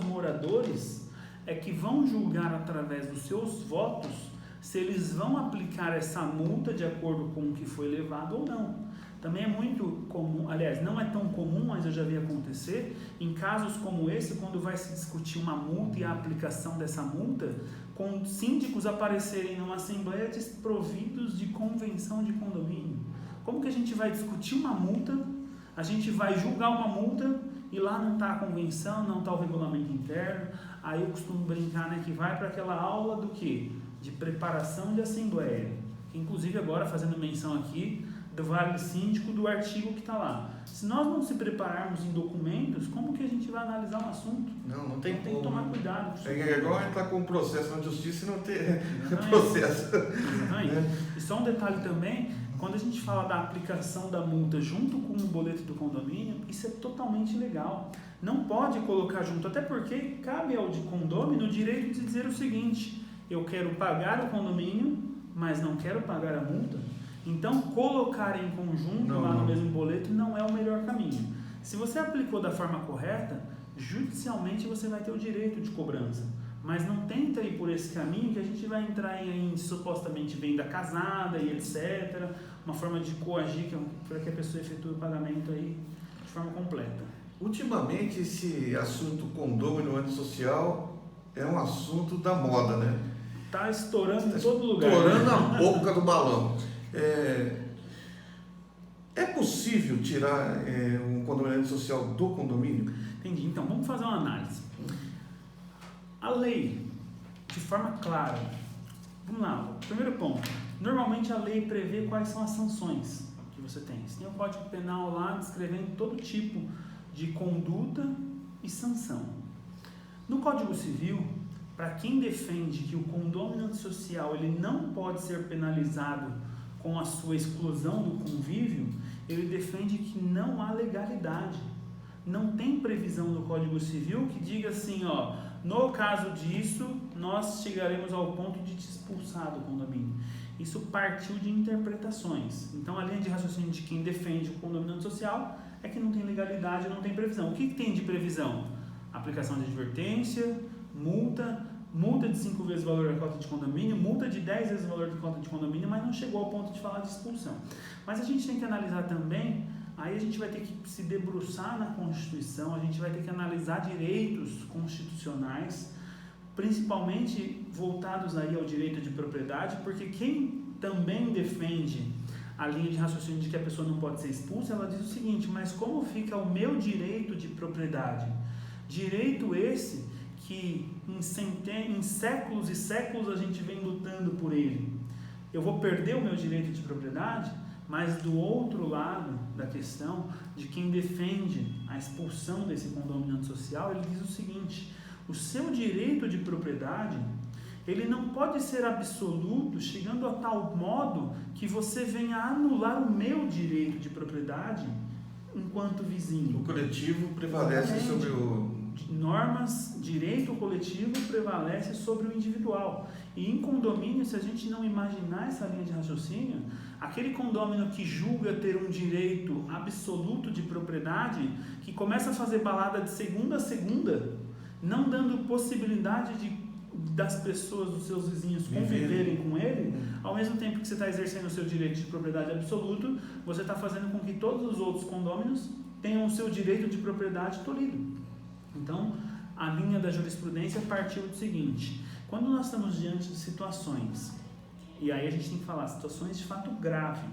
moradores é que vão julgar através dos seus votos se eles vão aplicar essa multa de acordo com o que foi levado ou não. Também é muito comum, aliás, não é tão comum, mas eu já vi acontecer, em casos como esse, quando vai se discutir uma multa e a aplicação dessa multa, com síndicos aparecerem numa assembleia desprovidos de convenção de condomínio. Como que a gente vai discutir uma multa, a gente vai julgar uma multa e lá não está a convenção, não está o regulamento interno? Aí eu costumo brincar, né, que vai para aquela aula do quê? De preparação de assembleia. Inclusive agora fazendo menção aqui do vale síndico do artigo que está lá. Se nós não se prepararmos em documentos, como que a gente vai analisar um assunto? Não tem como. Tem que tomar cuidado. É igual entrar com um processo na justiça e não ter processo. Exatamente. E só um detalhe também, quando a gente fala da aplicação da multa junto com o boleto do condomínio, isso é totalmente legal. Não pode colocar junto, até porque cabe ao de condômino o direito de dizer o seguinte: eu quero pagar o condomínio, mas não quero pagar a multa. Então, colocar em conjunto no mesmo boleto não é o melhor caminho. Se você aplicou da forma correta, judicialmente você vai ter o direito de cobrança. Mas não tenta ir por esse caminho que a gente vai entrar em supostamente venda casada e etc. Uma forma de coagir para que a pessoa efetue o pagamento aí de forma completa. Ultimamente, esse assunto condômino antissocial é um assunto da moda, né? Está estourando em todo lugar. Estourando a boca do balão. É possível tirar um condomínio antissocial do condomínio? Entendi. Então, vamos fazer uma análise. A lei, de forma clara, vamos lá, primeiro ponto. Normalmente a lei prevê quais são as sanções que você tem. Você tem o Código Penal lá descrevendo todo tipo de conduta e sanção. No Código Civil, para quem defende que o condômino antissocial ele não pode ser penalizado com a sua exclusão do convívio, ele defende que não há legalidade. Não tem previsão no Código Civil que diga assim, no caso disso, nós chegaremos ao ponto de te expulsar do condomínio. Isso partiu de interpretações. Então, a linha de raciocínio de quem defende o condomínio antissocial é que não tem legalidade, não tem previsão. O que tem de previsão? Aplicação de advertência, multa de 5 vezes o valor da cota de condomínio, multa de 10 vezes o valor da cota de condomínio, mas não chegou ao ponto de falar de expulsão. Mas a gente tem que analisar também, aí a gente vai ter que se debruçar na Constituição, a gente vai ter que analisar direitos constitucionais, principalmente voltados aí ao direito de propriedade, porque quem também defende a linha de raciocínio de que a pessoa não pode ser expulsa, ela diz o seguinte: mas como fica o meu direito de propriedade? Direito esse que em séculos e séculos a gente vem lutando por ele. Eu vou perder o meu direito de propriedade? Mas do outro lado da questão, de quem defende a expulsão desse condomínio antissocial, ele diz o seguinte: o seu direito de propriedade, ele não pode ser absoluto, chegando a tal modo que você venha anular o meu direito de propriedade enquanto vizinho. O coletivo prevalece sobre o... Normas, direito coletivo prevalece sobre o individual. E em condomínio, se a gente não imaginar essa linha de raciocínio, aquele condômino que julga ter um direito absoluto de propriedade, que começa a fazer balada de segunda a segunda, não dando possibilidade das pessoas, dos seus vizinhos conviverem com ele, ao mesmo tempo que você está exercendo o seu direito de propriedade absoluto, você está fazendo com que todos os outros condôminos tenham o seu direito de propriedade tolhido. Então, a linha da jurisprudência partiu do seguinte: quando nós estamos diante de situações, e aí a gente tem que falar situações de fato grave,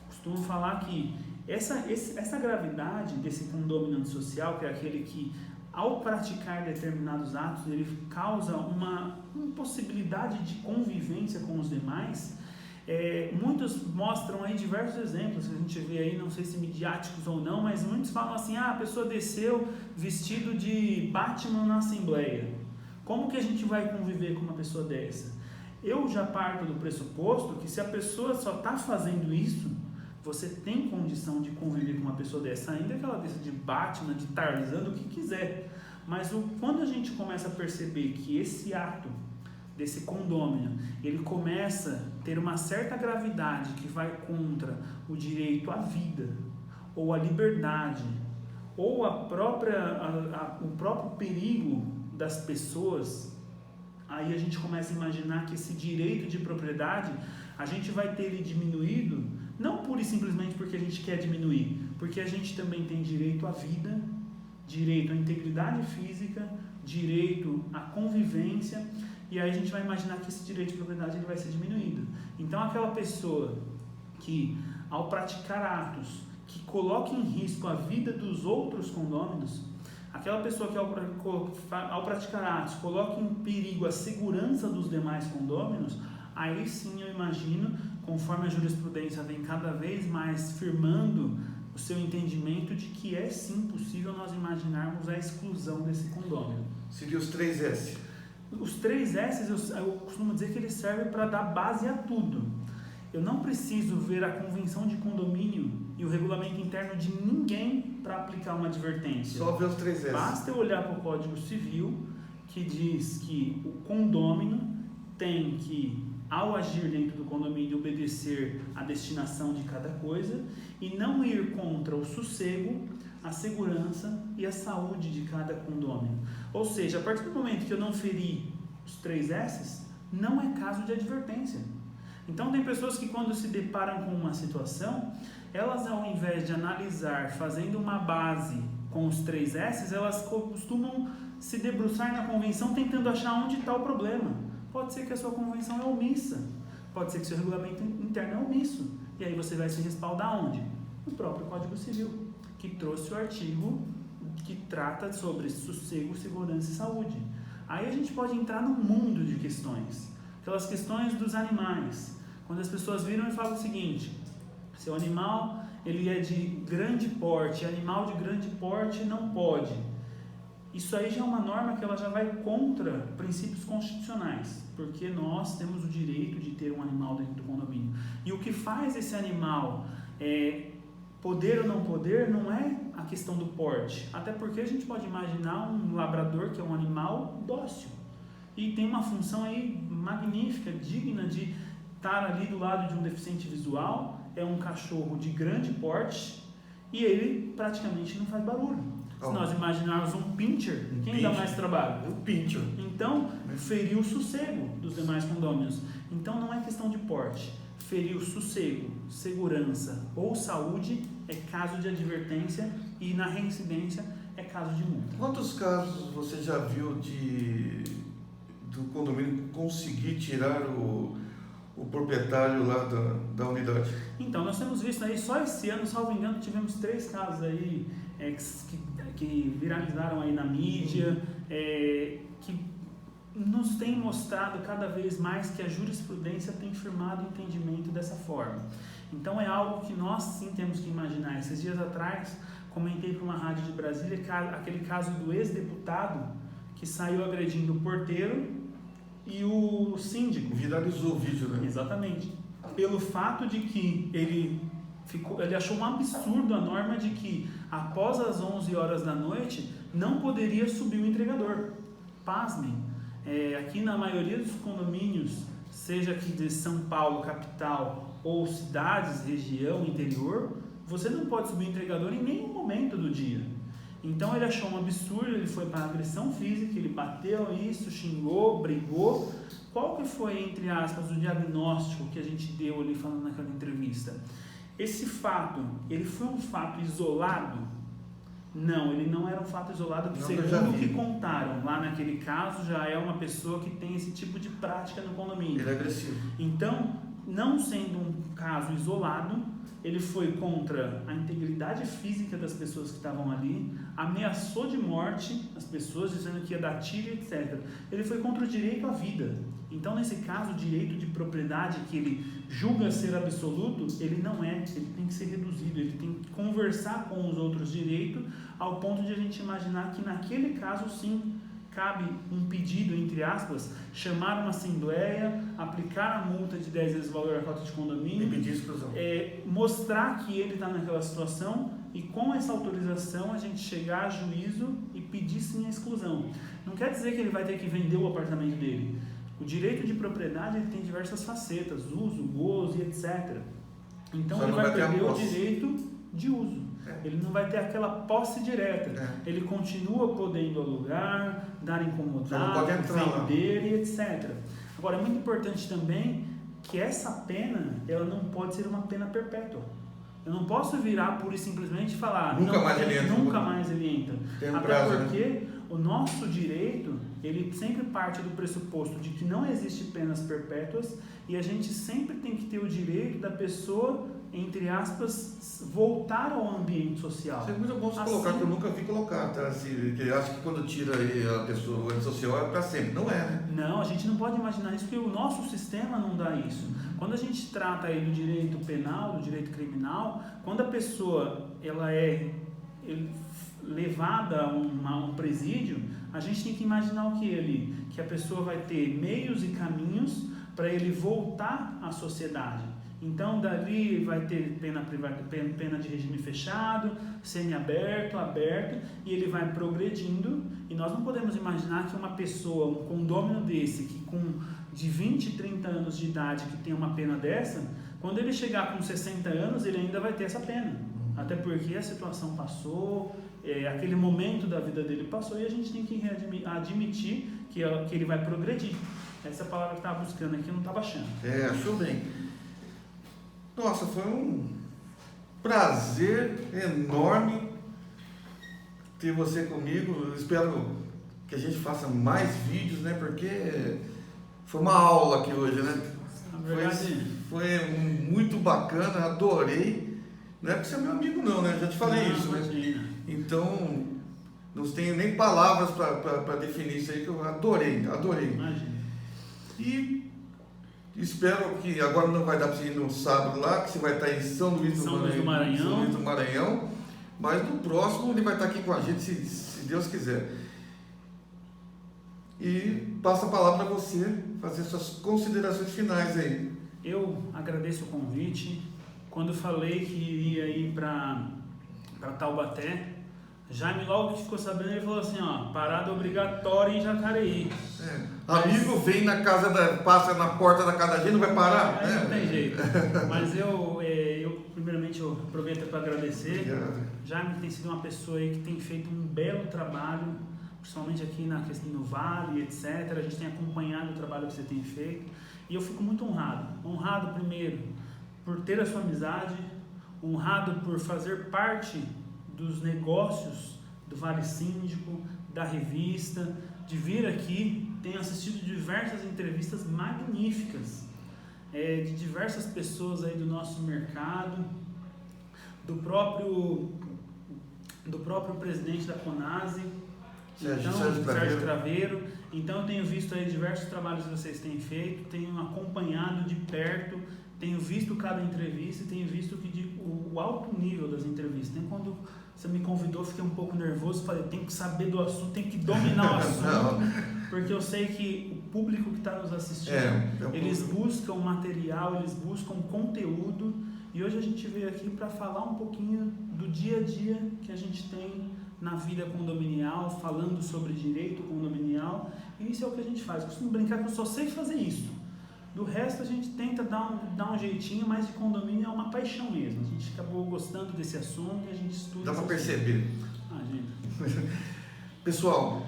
costumo falar que essa gravidade desse condômino antissocial, que é aquele que, ao praticar determinados atos, ele causa uma impossibilidade de convivência com os demais. Muitos mostram aí diversos exemplos que a gente vê aí, não sei se midiáticos ou não, mas muitos falam assim: a pessoa desceu vestido de Batman na Assembleia. Como que a gente vai conviver com uma pessoa dessa? Eu já parto do pressuposto que se a pessoa só está fazendo isso, você tem condição de conviver com uma pessoa dessa, ainda que ela desça de Batman, de Tarzan, do que quiser. Mas quando a gente começa a perceber que esse ato desse condômino, ele começa a ter uma certa gravidade que vai contra o direito à vida, ou à liberdade, ou o próprio perigo das pessoas, aí a gente começa a imaginar que esse direito de propriedade, a gente vai ter ele diminuído, não pura e simplesmente porque a gente quer diminuir, porque a gente também tem direito à vida, direito à integridade física, direito à convivência, e aí a gente vai imaginar que esse direito de propriedade ele vai ser diminuído. Então aquela pessoa que, ao praticar atos que coloquem em risco a vida dos outros condôminos, aquela pessoa que ao praticar atos coloca em perigo a segurança dos demais condôminos, aí sim eu imagino, conforme a jurisprudência vem cada vez mais firmando o seu entendimento de que é sim possível nós imaginarmos a exclusão desse condômino. Seria os 3S. Os 3S eu costumo dizer que eles servem para dar base a tudo. Eu não preciso ver a convenção de condomínio e o regulamento interno de ninguém para aplicar uma advertência. Só ver os 3S. Basta eu olhar para o Código Civil, que diz que o condômino tem que, ao agir dentro do condomínio, obedecer à destinação de cada coisa e não ir contra o sossego, a segurança e a saúde de cada condômino. Ou seja, a partir do momento que eu não feri os 3S, não é caso de advertência. Então tem pessoas que quando se deparam com uma situação, elas ao invés de analisar fazendo uma base com os 3S, elas costumam se debruçar na convenção tentando achar onde está o problema. Pode ser que a sua convenção é omissa, pode ser que o seu regulamento interno é omisso, e aí você vai se respaldar onde? No próprio Código Civil, que trouxe o artigo que trata sobre sossego, segurança e saúde. Aí a gente pode entrar num mundo de questões, aquelas questões dos animais, quando as pessoas viram e falam o seguinte: seu animal ele é de grande porte, animal de grande porte não pode. Isso aí já é uma norma que ela já vai contra princípios constitucionais, porque nós temos o direito de ter um animal dentro do condomínio. E o que faz esse animal poder ou não poder não é a questão do porte, até porque a gente pode imaginar um labrador que é um animal dócil e tem uma função aí magnífica, digna de estar ali do lado de um deficiente visual, é um cachorro de grande porte e ele praticamente não faz barulho. Se nós imaginarmos um pincher, quem dá mais trabalho? O pincher. Então, feriu o sossego dos demais condôminos. Então não é questão de porte. Ferir o sossego, segurança ou saúde é caso de advertência e na reincidência é caso de multa. Quantos casos você já viu do condomínio conseguir tirar o proprietário lá da unidade? Então, nós temos visto aí, só esse ano, salvo engano, tivemos 3 casos aí que viralizaram aí na mídia, que nos tem mostrado cada vez mais que a jurisprudência tem firmado o entendimento dessa forma. Então é algo que nós sim temos que imaginar. Esses dias atrás comentei para uma rádio de Brasília aquele caso do ex-deputado que saiu agredindo o porteiro e o síndico. Viralizou o vídeo, né? Exatamente. Pelo fato de que ele achou um absurdo a norma de que após as 11 horas da noite não poderia subir o entregador. Pasmem, aqui na maioria dos condomínios, seja aqui de São Paulo, capital, ou cidades, região, interior, você não pode subir o entregador em nenhum momento do dia. Então ele achou um absurdo, ele foi para agressão física, ele bateu isso, xingou, brigou. Qual que foi, entre aspas, o diagnóstico que a gente deu ali falando naquela entrevista? Esse fato, ele foi um fato isolado? Não, ele não era um fato isolado, segundo o que contaram. Lá naquele caso já é uma pessoa que tem esse tipo de prática no condomínio. Ele é agressivo. Então, não sendo um caso isolado, ele foi contra a integridade física das pessoas que estavam ali, ameaçou de morte as pessoas, dizendo que ia dar tiro, etc. Ele foi contra o direito à vida. Então, nesse caso, o direito de propriedade, que ele julga ser absoluto, ele não é, ele tem que ser reduzido, ele tem que conversar com os outros direitos, ao ponto de a gente imaginar que naquele caso, sim, cabe um pedido, entre aspas, chamar uma assembleia, aplicar a multa de 10 vezes o valor da cota de condomínio, e pedir exclusão. Mostrar que ele está naquela situação e com essa autorização a gente chegar a juízo e pedir sim a exclusão. Não quer dizer que ele vai ter que vender o apartamento dele. O direito de propriedade ele tem diversas facetas, uso, gozo e etc. Então ele vai perder o direito de uso. Ele não vai ter aquela posse direta. Ele continua podendo alugar, dar incomodado, vender e etc. Agora, é muito importante também que essa pena, ela não pode ser uma pena perpétua. Eu não posso virar pura e simplesmente falar nunca mais ele entra. Até porque o nosso direito, ele sempre parte do pressuposto de que não existe penas perpétuas e a gente sempre tem que ter o direito da pessoa, entre aspas, voltar ao ambiente social. Isso é muito bom se colocar, que eu nunca vi colocar, tá? Assim, que acho que quando tira a pessoa o antissocial é para sempre. Não é, né? Não, a gente não pode imaginar isso, porque o nosso sistema não dá isso. Quando a gente trata aí do direito penal, do direito criminal, quando a pessoa ela é levada a um presídio, a gente tem que imaginar o que ali? Que a pessoa vai ter meios e caminhos para ele voltar à sociedade. Então, dali vai ter pena de regime fechado, semiaberto, aberto, e ele vai progredindo. E nós não podemos imaginar que uma pessoa, um condômino desse, que de 20, 30 anos de idade, que tem uma pena dessa, quando ele chegar com 60 anos, ele ainda vai ter essa pena. Até porque a situação passou, aquele momento da vida dele passou, e a gente tem que admitir que ele vai progredir. Essa é a palavra que eu estava buscando aqui, eu não estava achando. Achou bem. Nossa, foi um prazer enorme ter você comigo. Eu espero que a gente faça mais vídeos, né? Porque foi uma aula aqui hoje, né? Foi muito bacana, adorei. Não é porque você é meu amigo não, né? Eu já te falei isso, né? Então, não tenho nem palavras para definir isso aí, que eu adorei. Imagina. E espero que agora não vai dar para você ir no sábado lá, que você vai estar em São Luís do Maranhão, mas no próximo ele vai estar aqui com a gente, se Deus quiser. E passo a palavra para você fazer suas considerações finais aí. Eu agradeço o convite. Quando falei que iria ir para Taubaté, Jaime logo que ficou sabendo, ele falou assim, parada obrigatória em Jacareí. Amigo vem na casa passa na porta da casa da gente, não vai parar? Não tem jeito. Mas eu primeiramente eu aproveito para agradecer. Obrigado. Jaime tem sido uma pessoa aí que tem feito um belo trabalho, principalmente aqui na questão do Vale, etc. A gente tem acompanhado o trabalho que você tem feito e eu fico muito honrado. Honrado primeiro por ter a sua amizade, honrado por fazer parte dos negócios do Vale Síndico, da revista, de vir aqui. Tenho assistido diversas entrevistas magníficas de diversas pessoas aí do nosso mercado, do próprio presidente da Conase, Sérgio Craveiro. Então eu tenho visto aí diversos trabalhos que vocês têm feito, tenho acompanhado de perto, tenho visto cada entrevista e tenho visto o alto nível das entrevistas. Nem quando você me convidou, fiquei um pouco nervoso, falei, tem que saber do assunto, tem que dominar o assunto, porque eu sei que o público que está nos assistindo, eles buscam material, eles buscam conteúdo, e hoje a gente veio aqui para falar um pouquinho do dia a dia que a gente tem na vida condominial, falando sobre direito condominial, e isso é o que a gente faz. Eu costumo brincar que eu só sei fazer isso. Do resto a gente tenta dar um jeitinho, mas de condomínio é uma paixão mesmo. A gente acabou gostando desse assunto e a gente estuda. Dá para perceber. Gente. Pessoal,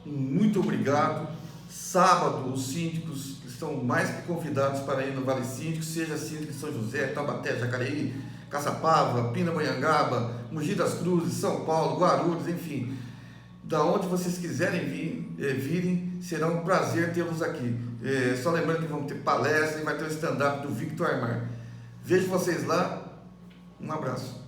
muito obrigado. Sábado, os síndicos estão mais que convidados para ir no Vale Síndico, seja síndico de São José, Taubaté, Jacareí, Caçapava, Pindamonhangaba, Mogi das Cruzes, São Paulo, Guarulhos, enfim. Da onde vocês quiserem virem, será um prazer tê-los aqui. Só lembrando que vamos ter palestra e vai ter o stand-up do Victor Aymar. Vejo vocês lá. Um abraço.